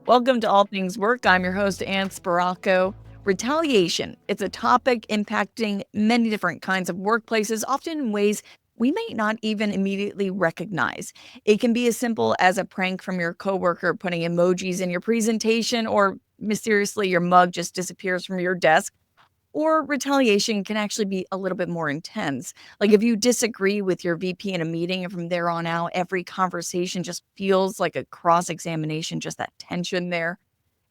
Welcome to All Things Work. I'm your host, Ann Sparaco. Retaliation. It's a topic impacting many different kinds of workplaces, often in ways we may not even immediately recognize. It can be as simple as a prank from your coworker putting emojis in your presentation, or mysteriously your mug just disappears from your desk. Or retaliation can actually be a little bit more intense. Like if you disagree with your VP in a meeting, and from there on out, every conversation just feels like a cross examination, just that tension there.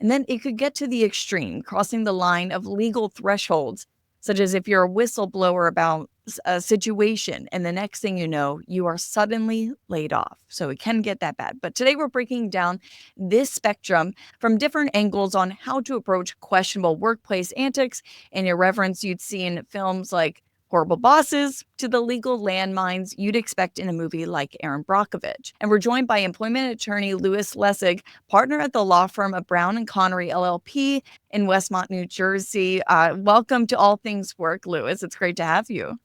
And then it could get to the extreme, crossing the line of legal thresholds, such as if you're a whistleblower about a situation, and the next thing you know, you are suddenly laid off. So it can get that bad. But today we're breaking down this spectrum from different angles on how to approach questionable workplace antics and irreverence you'd see in films like Horrible Bosses to the legal landmines you'd expect in a movie like Aaron Brockovich. And we're joined by employment attorney Louis Lessig, partner at the law firm of Brown and Connery LLP in Westmont, New Jersey. Welcome to All Things Work, Louis. It's great to have you.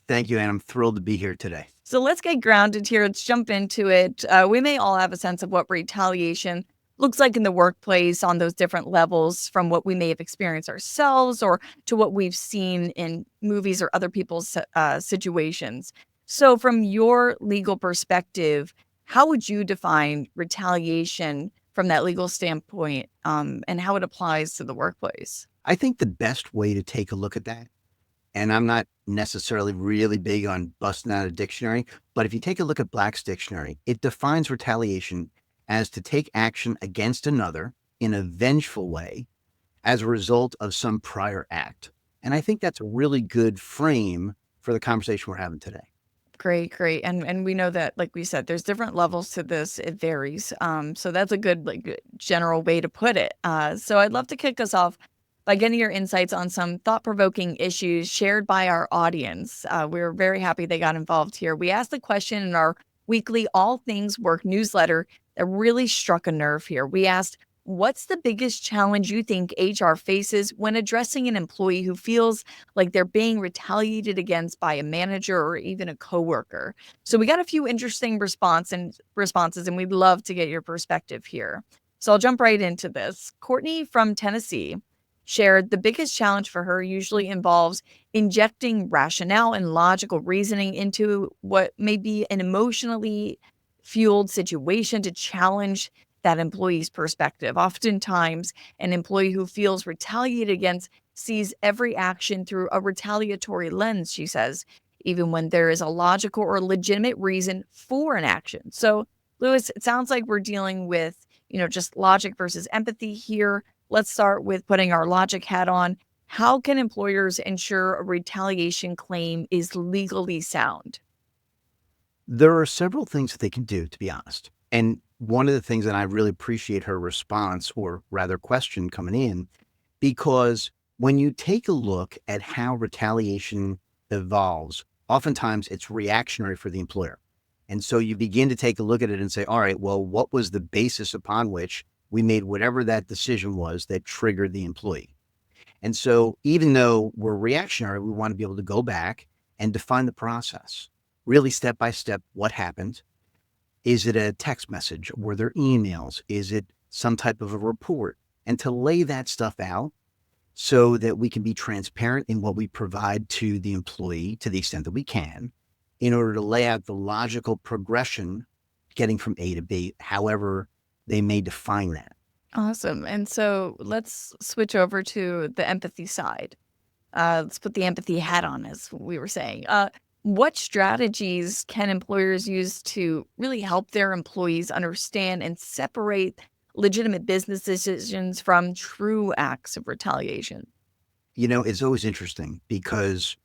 Thank you, and I'm thrilled to be here today. So let's get grounded here. Let's jump into it. We may all have a sense of what retaliation looks like in the workplace on those different levels, from what we may have experienced ourselves or to what we've seen in movies or other people's situations. So, from your legal perspective, how would you define retaliation from that legal standpoint, and how it applies to the workplace? I think the best way to take a look at that, and I'm not necessarily really big on busting out a dictionary, but if you take a look at Black's dictionary, it defines retaliation as to take action against another in a vengeful way as a result of some prior act. And I think that's a really good frame for the conversation we're having today. Great, great. And we know that, like we said, there's different levels to this. It varies. So that's a good, general way to put it. So I'd love to kick us off by getting your insights on some thought-provoking issues shared by our audience. We're very happy they got involved here. We asked the question in our weekly All Things Work newsletter that really struck a nerve here. We asked, what's the biggest challenge you think HR faces when addressing an employee who feels like they're being retaliated against by a manager or even a coworker? So we got a few interesting responses, and we'd love to get your perspective here. So I'll jump right into this. Courtney from Tennessee shared the biggest challenge for her usually involves injecting rationale and logical reasoning into what may be an emotionally fueled situation to challenge that employee's perspective. Oftentimes, an employee who feels retaliated against sees every action through a retaliatory lens, she says, even when there is a logical or legitimate reason for an action. So, Louis, it sounds like we're dealing with, just logic versus empathy here. Let's start with putting our logic hat on. How can employers ensure a retaliation claim is legally sound? There are several things that they can do, to be honest. And one of the things that I really appreciate her response, or rather question coming in, because when you take a look at how retaliation evolves, oftentimes it's reactionary for the employer. And so you begin to take a look at it and say, all right, well, what was the basis upon which we made whatever that decision was that triggered the employee? And so even though we're reactionary, we want to be able to go back and define the process, really step by step, what happened. Is it a text message? Were there emails? Is it some type of a report? And to lay that stuff out so that we can be transparent in what we provide to the employee to the extent that we can, in order to lay out the logical progression getting from A to B, however they may define that. Awesome. And so let's switch over to the empathy side. Let's put the empathy hat on, as we were saying. What strategies can employers use to really help their employees understand and separate legitimate business decisions from true acts of retaliation? It's always interesting because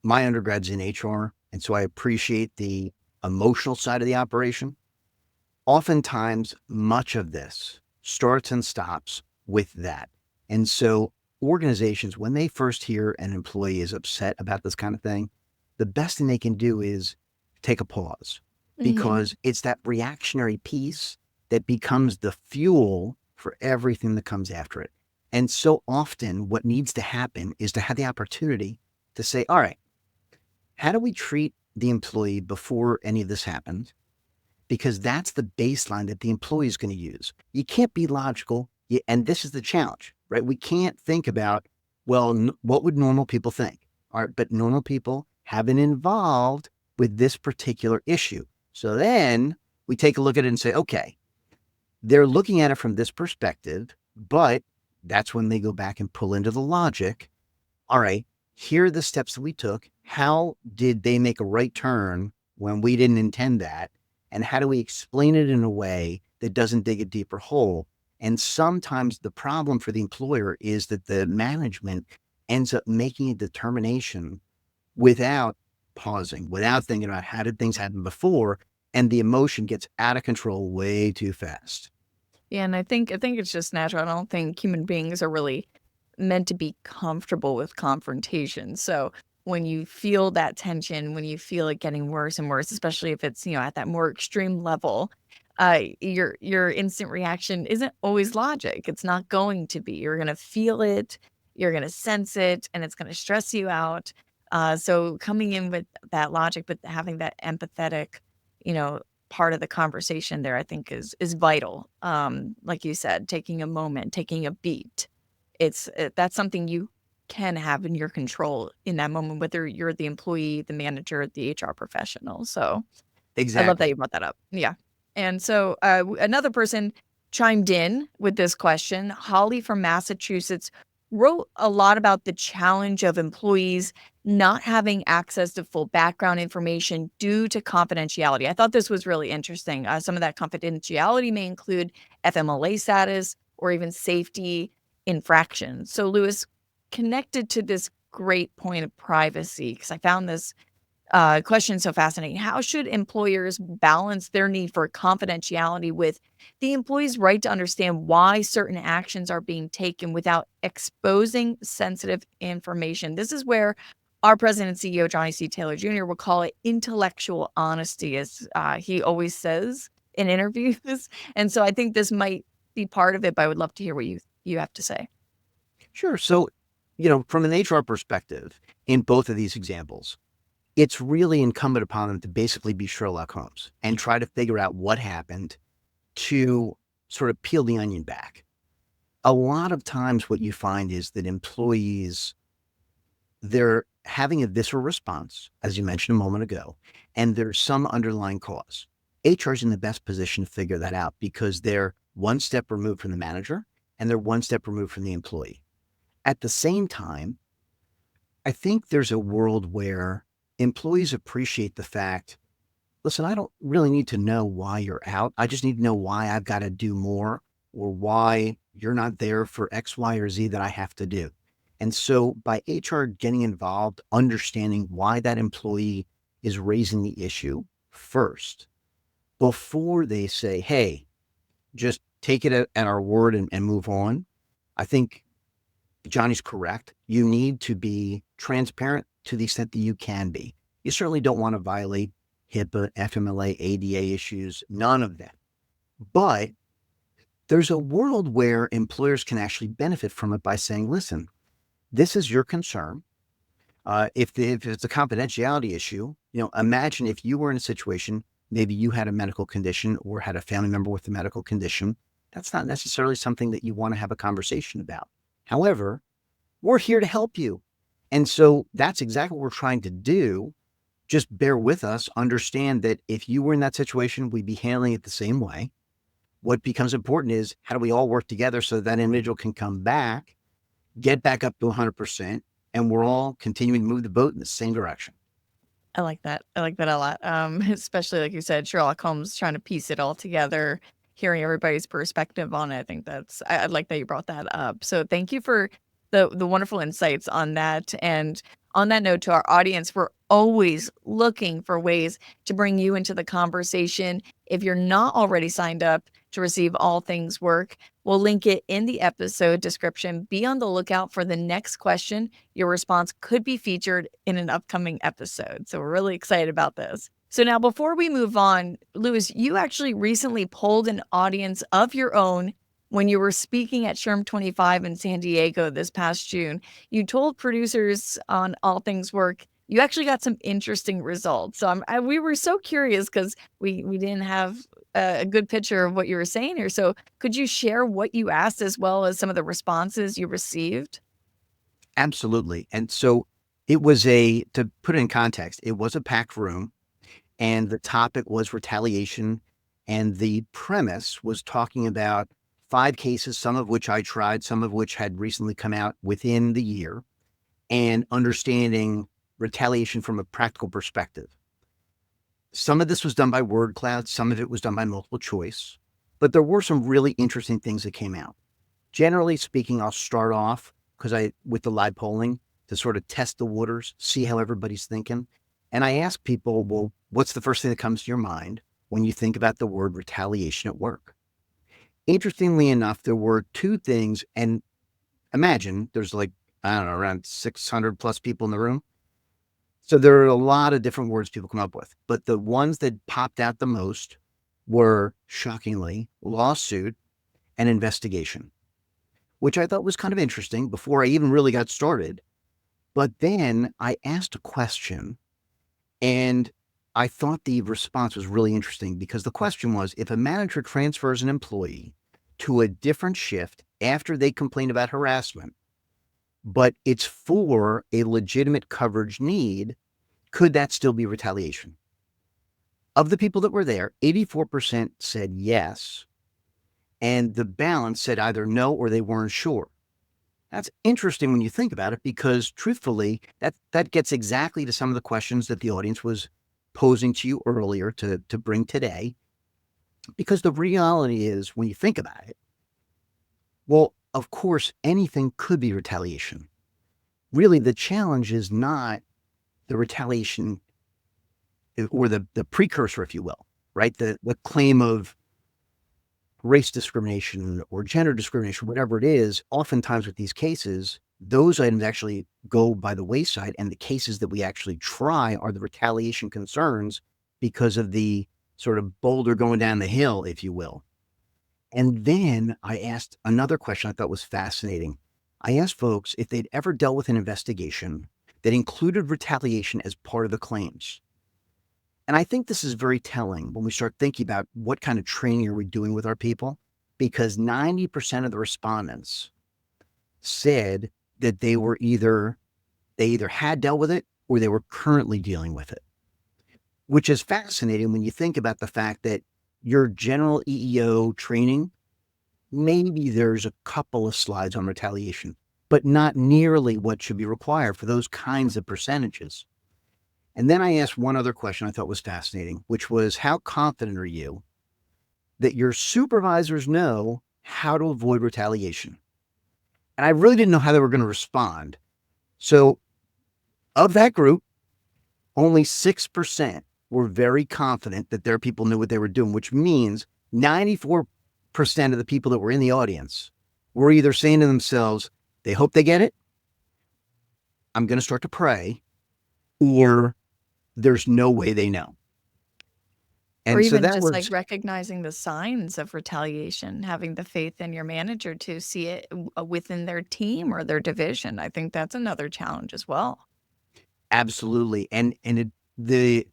my undergrad's in HR, and so I appreciate the emotional side of the operation. Oftentimes, much of this starts and stops with that. And so organizations, when they first hear an employee is upset about this kind of thing, the best thing they can do is take a pause, because it's that reactionary piece that becomes the fuel for everything that comes after it. And so often what needs to happen is to have the opportunity to say, all right, how do we treat the employee before any of this happened? because that's the baseline that the employee is going to use. You can't be logical. And this is the challenge, right? We can't think about, well, what would normal people think? All right, but normal people have been involved with this particular issue. So then we take a look at it and say, okay, they're looking at it from this perspective, but that's when they go back and pull into the logic. All right, here are the steps that we took. How did they make a right turn when we didn't intend that? And how do we explain it in a way that doesn't dig a deeper hole? And sometimes the problem for the employer is that the management ends up making a determination without pausing, without thinking about how did things happen before, and the emotion gets out of control way too fast. Yeah, and I think it's just natural. I don't think human beings are really meant to be comfortable with confrontation. So when you feel that tension, when you feel it getting worse and worse, especially if it's, at that more extreme level, your instant reaction isn't always logic. It's not going to be. You're gonna feel it, you're gonna sense it, and it's gonna stress you out. So coming in with that logic, but having that empathetic, you know, part of the conversation there, I think is vital. Like you said, taking a moment, taking a beat. That's something you can have in your control in that moment, whether you're the employee, the manager, the HR professional. So I love that Exactly. you brought that up. Yeah. And so another person chimed in with this question. Holly from Massachusetts wrote a lot about the challenge of employees not having access to full background information due to confidentiality. I thought this was really interesting. Some of that confidentiality may include FMLA status or even safety infractions. So, Lewis, connected to this great point of privacy, because I found this question so fascinating. How should employers balance their need for confidentiality with the employee's right to understand why certain actions are being taken without exposing sensitive information? This is where our president and CEO, Johnny C. Taylor Jr., will call it intellectual honesty, as he always says in interviews. And so I think this might be part of it, but I would love to hear what you have to say. Sure. So, from an HR perspective, in both of these examples, it's really incumbent upon them to basically be Sherlock Holmes and try to figure out what happened to sort of peel the onion back. A lot of times what you find is that employees, they're having a visceral response, as you mentioned a moment ago, and there's some underlying cause. HR is in the best position to figure that out because they're one step removed from the manager and they're one step removed from the employee. At the same time, I think there's a world where employees appreciate the fact, listen, I don't really need to know why you're out. I just need to know why I've got to do more or why you're not there for X, Y, or Z that I have to do. And so by HR getting involved, understanding why that employee is raising the issue first, before they say, hey, just take it at our word and move on. I think Johnny's correct. You need to be transparent to the extent that you can be. You certainly don't want to violate HIPAA, FMLA, ADA issues, none of that. But there's a world where employers can actually benefit from it by saying, listen, this is your concern. If it's a confidentiality issue, imagine if you were in a situation, maybe you had a medical condition or had a family member with a medical condition. That's not necessarily something that you want to have a conversation about. However, we're here to help you. And so that's exactly what we're trying to do. Just bear with us, understand that if you were in that situation, we'd be handling it the same way. What becomes important is how do we all work together so that individual can come back, get back up to 100%, and we're all continuing to move the boat in the same direction. I like that. I like that a lot. Especially like you said, Sherlock Holmes trying to piece it all together, hearing everybody's perspective on it. I think I like that you brought that up. So thank you for the wonderful insights on that. And on that note, to our audience, we're always looking for ways to bring you into the conversation. If you're not already signed up to receive All Things Work, we'll link it in the episode description. Be on the lookout for the next question. Your response could be featured in an upcoming episode. So we're really excited about this. So now before we move on, Lewis, you actually recently polled an audience of your own when you were speaking at SHRM 25 in San Diego this past June. You told producers on All Things Work you actually got some interesting results. So we were so curious because we didn't have a good picture of what you were saying here. So could you share what you asked as well as some of the responses you received? Absolutely. And so to put it in context, it was a packed room and the topic was retaliation. And the premise was talking about 5 cases, some of which I tried, some of which had recently come out within the year, and understanding retaliation from a practical perspective. Some of this was done by word cloud, some of it was done by multiple choice, but there were some really interesting things that came out. Generally speaking, I'll start off with the live polling to sort of test the waters, see how everybody's thinking. And I ask people, well, what's the first thing that comes to your mind when you think about the word retaliation at work? Interestingly enough, there were 2 things, and imagine there's like, I don't know, around 600 plus people in the room. So there are a lot of different words people come up with, but the ones that popped out the most were, shockingly, lawsuit and investigation, which I thought was kind of interesting before I even really got started. But then I asked a question, and I thought the response was really interesting because the question was, if a manager transfers an employee to a different shift after they complain about harassment, but it's for a legitimate coverage need, could that still be retaliation? Of the people that were there, 84% said yes, and the balance said either no or they weren't sure. That's interesting when you think about it, because truthfully, that gets exactly to some of the questions that the audience was posing to you earlier to bring today. Because the reality is, when you think about it, well, of course, anything could be retaliation. Really, the challenge is not the retaliation or the precursor, if you will, right? The claim of race discrimination or gender discrimination, whatever it is. Oftentimes with these cases, those items actually go by the wayside, and the cases that we actually try are the retaliation concerns because of the sort of boulder going down the hill, if you will. And then I asked another question I thought was fascinating. I asked folks if they'd ever dealt with an investigation that included retaliation as part of the claims. And I think this is very telling when we start thinking about what kind of training are we doing with our people, because 90% of the respondents said that they either had dealt with it or they were currently dealing with it, which is fascinating when you think about the fact that your general EEO training, maybe there's a couple of slides on retaliation, but not nearly what should be required for those kinds of percentages. And then I asked one other question I thought was fascinating, which was, how confident are you that your supervisors know how to avoid retaliation? And I really didn't know how they were going to respond. So of that group, only 6% were very confident that their people knew what they were doing, which means 94% of the people that were in the audience were either saying to themselves, they hope they get it, I'm going to start to pray, or there's no way they know. Or And so even that just, like, was recognizing the signs of retaliation, having the faith in your manager to see it within their team or their division. I think that's another challenge as well. absolutely. And the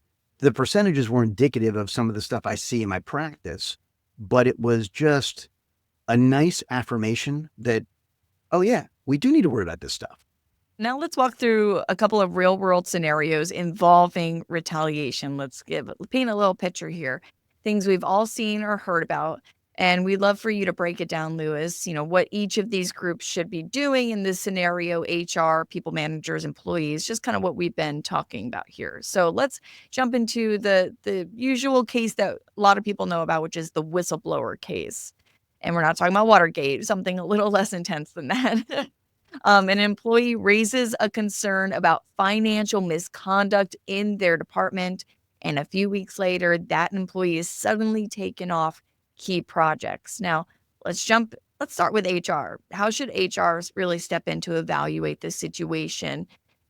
percentages were indicative of some of the stuff I see in my practice, but it was just a nice affirmation that, oh yeah, we do need to worry about this stuff. Now let's walk through a couple of real world scenarios involving retaliation. Paint a little picture here. Things we've all seen or heard about. And we'd love for you to break it down, Lewis, what each of these groups should be doing in this scenario: HR, people managers, employees, just kind of what we've been talking about here. So let's jump into the usual case that a lot of people know about, which is the whistleblower case. And we're not talking about Watergate, something a little less intense than that. An employee raises a concern about financial misconduct in their department, and a few weeks later, that employee is suddenly taken off key projects. Now, let's start with HR. How should HR really step in to evaluate this situation,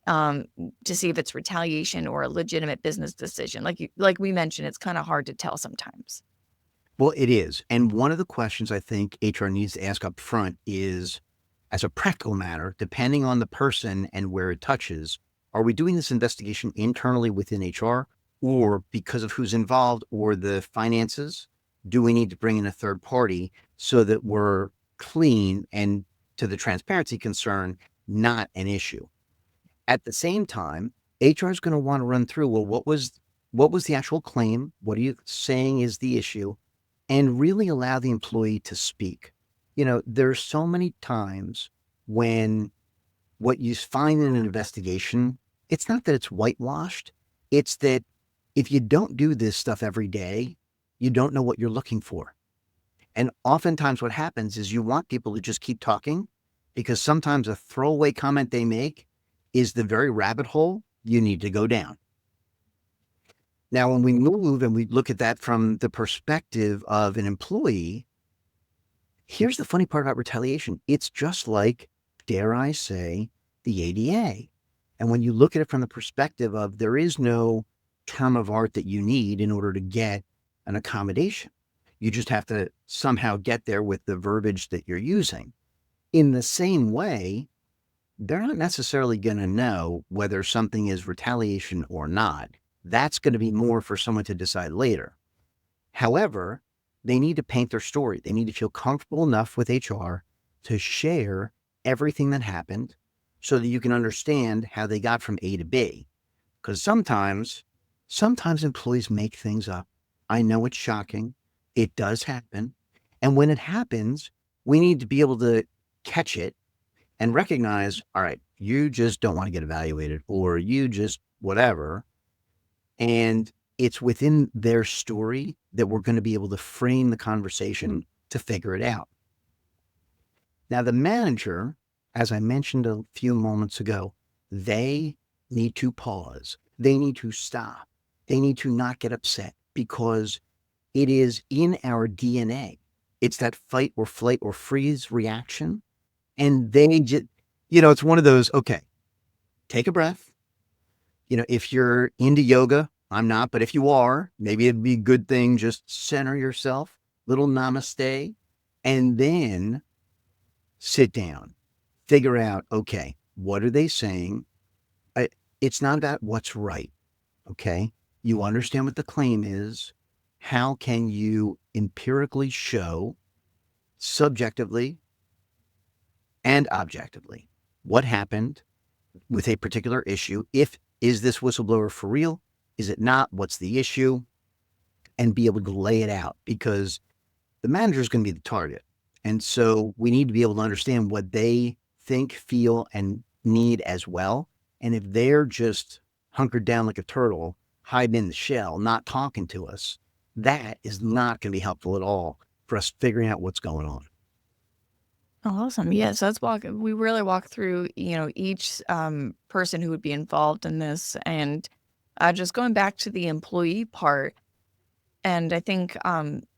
um, to see if it's retaliation or a legitimate business decision? Like we mentioned, it's kind of hard to tell sometimes. Well, it is. And one of the questions I think HR needs to ask up front is, as a practical matter, depending on the person and where it touches, Are we doing this investigation internally within HR, or because of who's involved or the finances? Do we need to bring in a third party so that we're clean and, to the transparency concern, not an issue? At the same time, HR is going to want to run through, well, what was the actual claim? What are you saying is the issue? And really allow the employee to speak. There's so many times when what you find in an investigation, it's not that it's whitewashed. It's that if you don't do this stuff every day, you don't know what you're looking for. And oftentimes what happens is you want people to just keep talking, because sometimes a throwaway comment they make is the very rabbit hole you need to go down. Now, when we move and we look at that from the perspective of an employee, here's the funny part about retaliation. It's just like, dare I say, the ADA. And when you look at it from the perspective of, there is no term of art that you need in order to get an accommodation. You just have to somehow get there with the verbiage that you're using. In the same way, they're not necessarily going to know whether something is retaliation or not. That's going to be more for someone to decide later. However, they need to paint their story. They need to feel comfortable enough with HR to share everything that happened so that you can understand how they got from A to B. Because sometimes employees make things up. I know it's shocking. It does happen. And when it happens, we need to be able to catch it and recognize, all right, you just don't want to get evaluated, or you just whatever. And it's within their story that we're going to be able to frame the conversation to figure it out. Now, the manager, as I mentioned a few moments ago, they need to pause. They need to stop. They need to not get upset, because it is in our DNA. It's that fight or flight or freeze reaction. And they just, it's one of those, okay, take a breath. If you're into yoga, I'm not, but if you are, maybe it'd be a good thing, just center yourself, little namaste, and then sit down, figure out, okay, what are they saying? It's not about what's right. Okay. You understand what the claim is. How can you empirically show, subjectively and objectively, what happened with a particular issue? Is this whistleblower for real? Is it not? What's the issue? And be able to lay it out, because the manager is going to be the target. And so we need to be able to understand what they think, feel, and need as well. And if they're just hunkered down like a turtle, hiding in the shell, not talking to us, that is not going to be helpful at all for us figuring out what's going on. Oh, awesome. Yeah, so we really walk through, each person who would be involved in this, and just going back to the employee part. And I think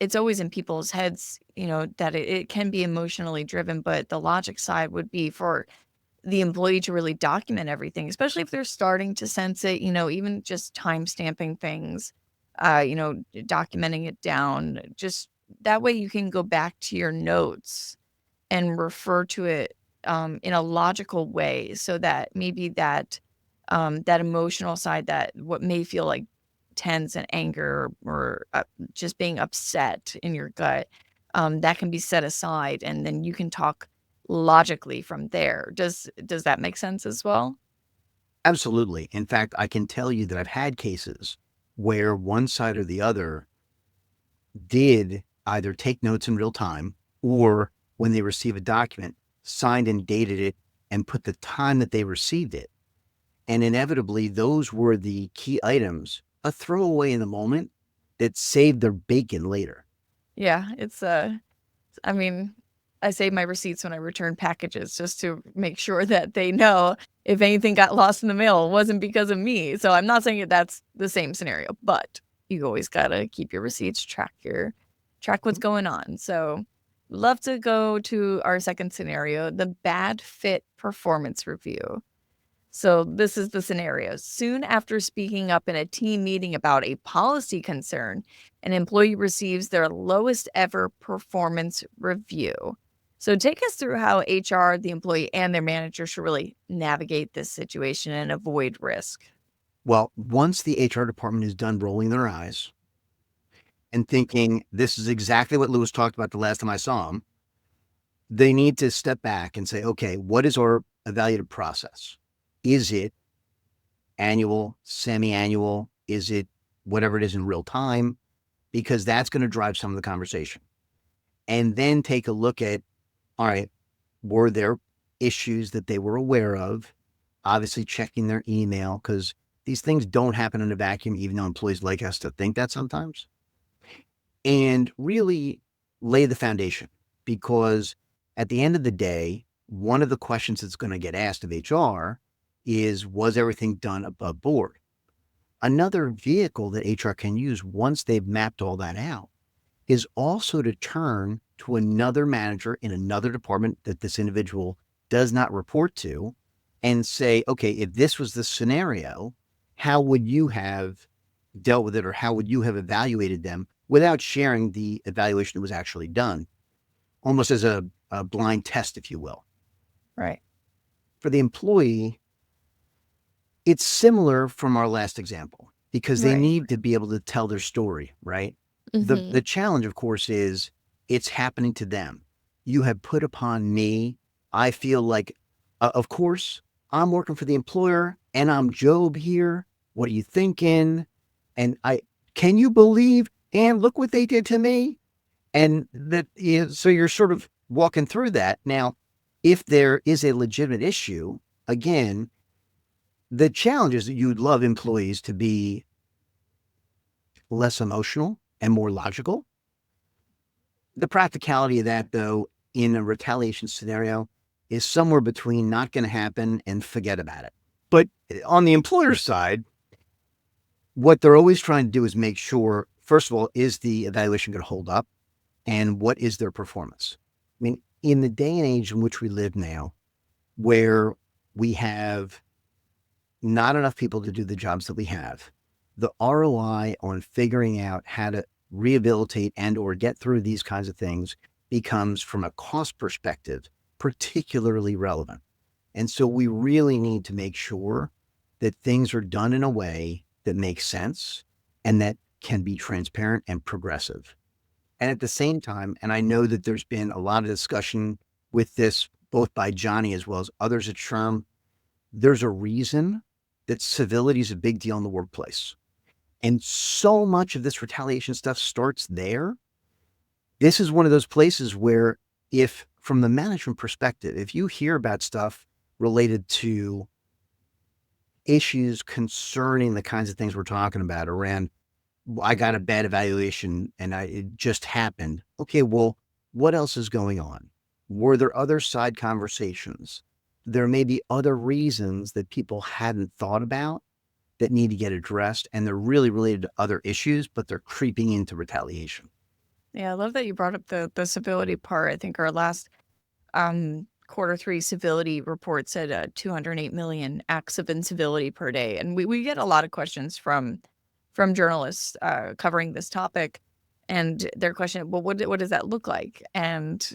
it's always in people's heads, that it can be emotionally driven, but the logic side would be for the employee to really document everything, especially if they're starting to sense it, even just time stamping things, documenting it down. Just that way you can go back to your notes and refer to it in a logical way, so that maybe that emotional side, that what may feel like tense and anger, or just being upset in your gut, that can be set aside, and then you can talk logically from there. Does that make sense as well? Absolutely. In fact, I can tell you that I've had cases where one side or the other did either take notes in real time, or when they receive a document, signed and dated it and put the time that they received it. And inevitably, those were the key items, a throwaway in the moment, that saved their bacon later. Yeah, I mean, I save my receipts when I return packages, just to make sure that they know if anything got lost in the mail, it wasn't because of me. So I'm not saying that that's the same scenario, but you always gotta keep your receipts, track what's going on. So love to go to our second scenario, the bad fit performance review. So this is the scenario. Soon after speaking up in a team meeting about a policy concern, an employee receives their lowest ever performance review. So take us through how HR, the employee, and their manager should really navigate this situation and avoid risk. Well, once the HR department is done rolling their eyes and thinking, this is exactly what Lewis talked about the last time I saw him, they need to step back and say, okay, what is our evaluative process? Is it annual, semi-annual? Is it whatever it is in real time? Because that's going to drive some of the conversation. And then take a look at, all right, were there issues that they were aware of? Obviously checking their email, because these things don't happen in a vacuum, even though employees like us to think that sometimes. And really lay the foundation, because at the end of the day, one of the questions that's going to get asked of HR is, was everything done above board? Another vehicle that HR can use once they've mapped all that out is also to turn to another manager in another department that this individual does not report to and say, okay, if this was the scenario, how would you have dealt with it, or how would you have evaluated them, without sharing the evaluation that was actually done, almost as a blind test, if you will. Right. For the employee, it's similar from our last example, because they Right. need to be able to tell their story, right? Hmm. The challenge, of course, is it's happening to them. You have put upon me, I feel like, of course, I'm working for the employer and I'm Job here. What are you thinking? And can you believe, and look what they did to me? And that is, so you're sort of walking through that. Now, if there is a legitimate issue, again, the challenge is that you'd love employees to be less emotional and more logical. The practicality of that, though, in a retaliation scenario is somewhere between not going to happen and forget about it. But on the employer side, what they're always trying to do is make sure, first of all, is the evaluation going to hold up? And what is their performance? I mean, in the day and age in which we live now, where we have not enough people to do the jobs that we have, the ROI on figuring out how to rehabilitate and or get through these kinds of things becomes, from a cost perspective, particularly relevant. And so we really need to make sure that things are done in a way that makes sense and that can be transparent and progressive. And at the same time, and I know that there's been a lot of discussion with this, both by Johnny as well as others at SHRM, there's a reason that civility is a big deal in the workplace. And so much of this retaliation stuff starts there. This is one of those places where, if from the management perspective, if you hear about stuff related to issues concerning the kinds of things we're talking about around, I got a bad evaluation and it just happened. Okay, well, what else is going on? Were there other side conversations? There may be other reasons that people hadn't thought about that need to get addressed, and they're really related to other issues, but they're creeping into retaliation. Yeah, I love that you brought up the civility part. I think our last quarter three civility report said 208 million acts of incivility per day, and we get a lot of questions from journalists covering this topic, and their question, well, what does that look like? And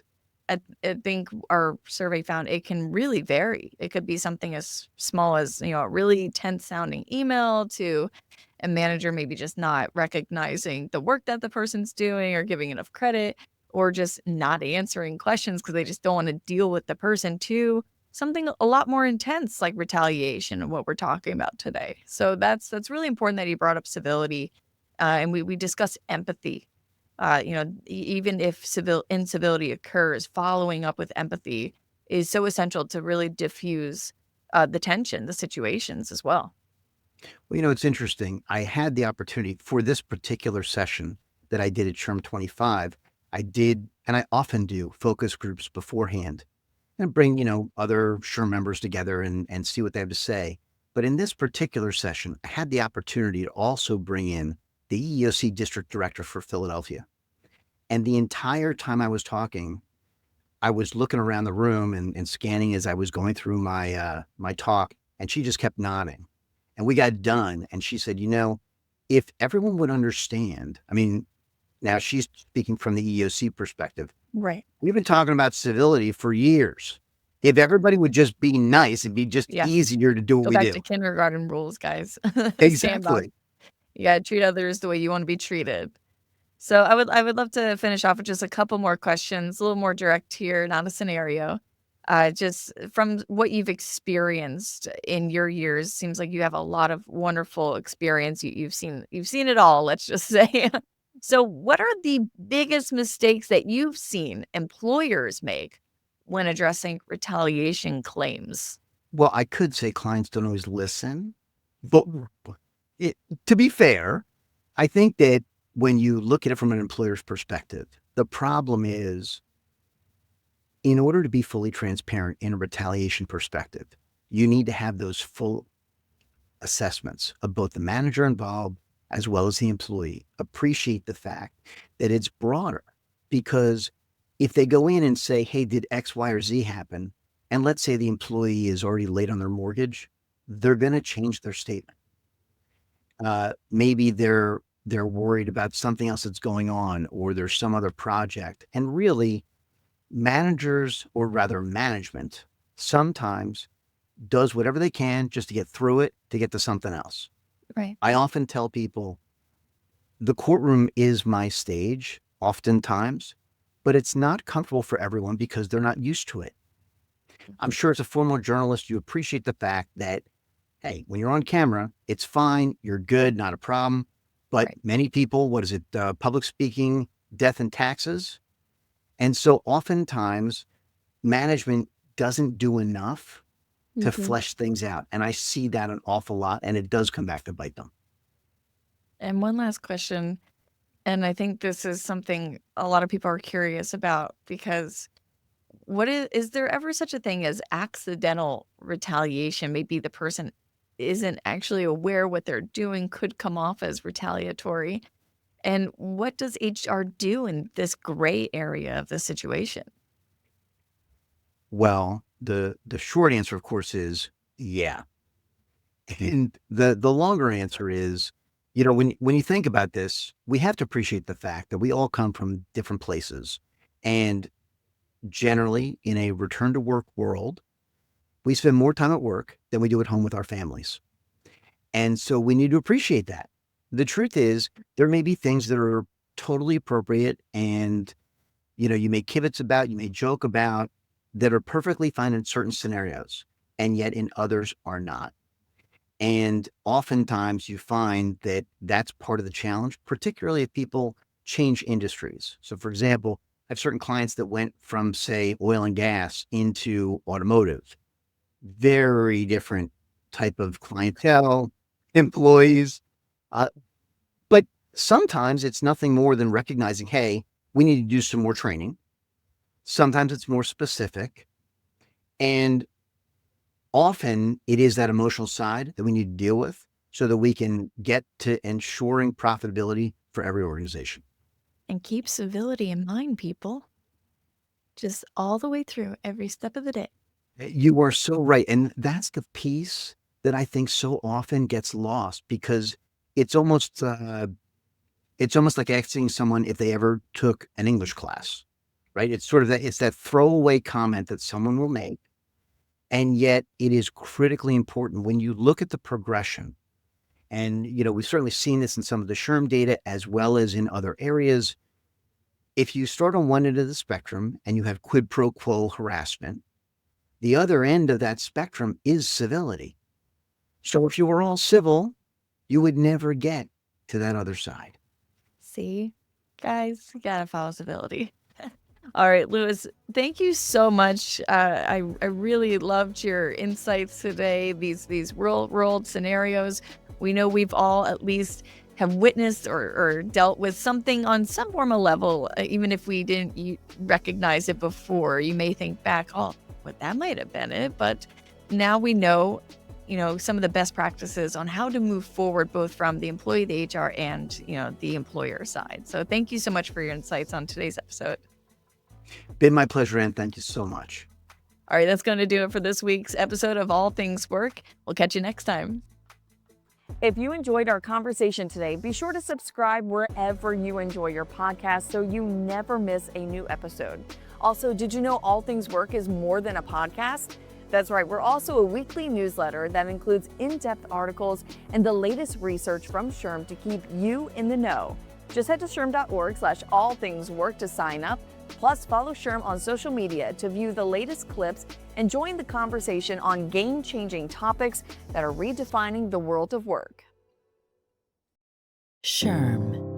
I think our survey found it can really vary. It could be something as small as, a really tense sounding email, to a manager maybe just not recognizing the work that the person's doing or giving enough credit, or just not answering questions because they just don't want to deal with the person, to something a lot more intense like retaliation and what we're talking about today. So that's really important that you brought up civility, and we discussed empathy. Even if civil incivility occurs, following up with empathy is so essential to really diffuse the tension, the situations as well. Well, it's interesting. I had the opportunity for this particular session that I did at SHRM 25. I did, and I often do, focus groups beforehand and bring, other SHRM members together and see what they have to say. But in this particular session, I had the opportunity to also bring in the EEOC district director for Philadelphia. And the entire time I was talking, I was looking around the room and scanning as I was going through my talk, and she just kept nodding. And we got done, and she said, if everyone would understand, I mean, now she's speaking from the EEOC perspective, Right. We've been talking about civility for years. If everybody would just be nice, it'd be just Yeah. easier to do what Go we back to do. kindergarten rules, guys. Sandbox. Exactly. You gotta treat others the way you wanna be treated. So I would love to finish off with just a couple more questions, a little more direct here, not a scenario. Just from what you've experienced in your years, seems like you have a lot of wonderful experience. You've seen it all, let's just say. So what are the biggest mistakes that you've seen employers make when addressing retaliation claims? Well, I could say clients don't always listen, but it, to be fair, I think that when you look at it from an employer's perspective, the problem is in order to be fully transparent in a retaliation perspective, you need to have those full assessments of both the manager involved as well as the employee. Appreciate the fact that it's broader because if they go in and say, hey, did X, Y, or Z happen? And let's say the employee is already late on their mortgage, they're going to change their statement. Maybe they're worried about something else that's going on, or there's some other project. And really, managers, or rather management, sometimes does whatever they can just to get through it, to get to something else. Right. I often tell people the courtroom is my stage, oftentimes, but it's not comfortable for everyone because they're not used to it. I'm sure as a former journalist, you appreciate the fact that, hey, when you're on camera, it's fine, you're good, not a problem. But Right. many people, what is it, public speaking, death and taxes? And so oftentimes management doesn't do enough to Mhm. flesh things out. And I see that an awful lot, and it does come back to bite them. And one last question, and I think this is something a lot of people are curious about because what is there ever such a thing as accidental retaliation? Maybe the person isn't actually aware what they're doing could come off as retaliatory. And what does HR do in this gray area of the situation? Well, the short answer, of course, is yeah. And the longer answer is, when you think about this, we have to appreciate the fact that we all come from different places. And generally, in a return to work world, we spend more time at work than we do at home with our families. And so we need to appreciate that. The truth is, there may be things that are totally appropriate and, you may kibitz about, you may joke about that are perfectly fine in certain scenarios, and yet in others are not. And oftentimes you find that that's part of the challenge, particularly if people change industries. So, for example, I have certain clients that went from, say, oil and gas into automotive. Very different type of clientele, employees. Uh, but sometimes it's nothing more than recognizing, hey, we need to do some more training. Sometimes it's more specific. And often it is that emotional side that we need to deal with so that we can get to ensuring profitability for every organization. And keep civility in mind, people. Just all the way through every step of the day. You are so right. And that's the piece that I think so often gets lost because it's almost like asking someone if they ever took an English class, right? It's sort of that throwaway comment that someone will make. And yet it is critically important when you look at the progression. And, we've certainly seen this in some of the SHRM data as well as in other areas. If you start on one end of the spectrum and you have quid pro quo harassment, the other end of that spectrum is civility. So if you were all civil, you would never get to that other side. See, guys, you gotta follow civility. All right, Lewis, thank you so much. I really loved your insights today. These real world scenarios. We know we've all at least have witnessed or dealt with something on some form of level, even if we didn't recognize it before. You may think back, oh, but that might have been it. But now we know, some of the best practices on how to move forward, both from the employee, the HR, and the employer side. So thank you so much for your insights on today's episode. Been my pleasure, and thank you so much. All right, that's going to do it for this week's episode of All Things Work. We'll catch you next time. If you enjoyed our conversation today, be sure to subscribe wherever you enjoy your podcast so you never miss a new episode. Also, did you know All Things Work is more than a podcast? That's right, we're also a weekly newsletter that includes in-depth articles and the latest research from SHRM to keep you in the know. Just head to shrm.org/allthingswork to sign up. Plus, follow SHRM on social media to view the latest clips and join the conversation on game-changing topics that are redefining the world of work. SHRM.